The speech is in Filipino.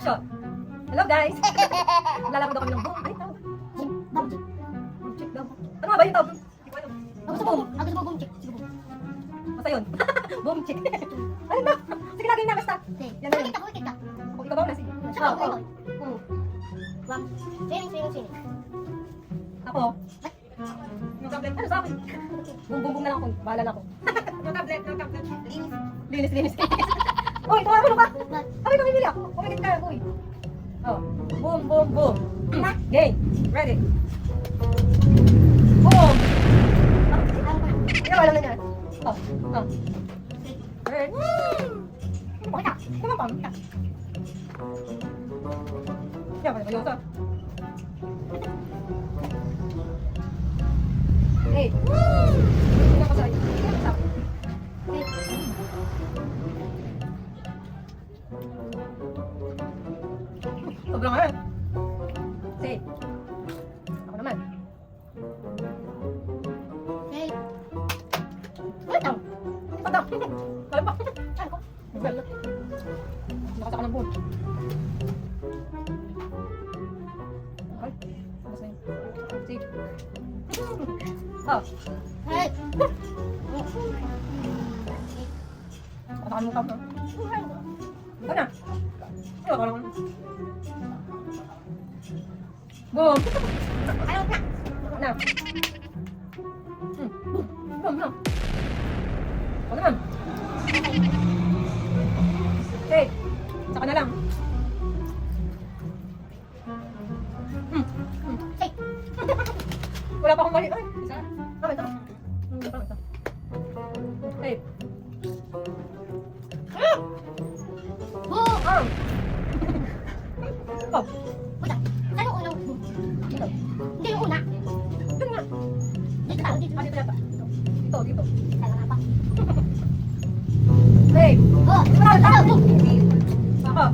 Shot. Hello guys! Lalapag daw kami ng boom. Ay, tawag. Boom chick. Boom chick daw. Ano nga ba yung tawag? Hindi ko alam. Ang gusto mo boom chick. Sige boom. Basta yun. Boom chick. Ano na? Sige, lagi na basta. Okay. Yan na yun. Kumikit ka. Kung ikaw ba na sige. Siya Ah, ko. oh. Wag. Swimming. Ako. Yung tablet. Ano sa akin? Bum na lang ako. Bahala na ako. Yung tablet. Linis. Uy, tumawa mo ka. Ay, mamimili ako. Kumikit ka, uy. Oh. Boom. Game. Ready. Boom. Ikaw, alam na niya. Oh. Ready. Kumita. Kumita. Yan, pala kayo ito. Hey. Hindi ako sa'yo. Sobrang nga. Say. Ako naman. Okay. Wait lang. Pagdaw. Kala pa. Ano ko? Nakasaka ng buhon. Okay. Tapos na yun. Say. Oh. Hey. Patakan mo ka mo. Ito na. Ayaw ka naman. Boom! Ayaw na. Na. Boom. Ako naman. Okay. Saka na lang. Hey. Wala pa akong mali. Ay, isa. Ah, ito. Ito. Hey. Boom. Arm. Oh. Wait lang. Saan yung unang boom? Ito. Hindi yung una. Ito nga. Dito ka. Dito. Ah, dito yata. Dito. Ayaw na pa. Hey. Oh. Boom. Ako.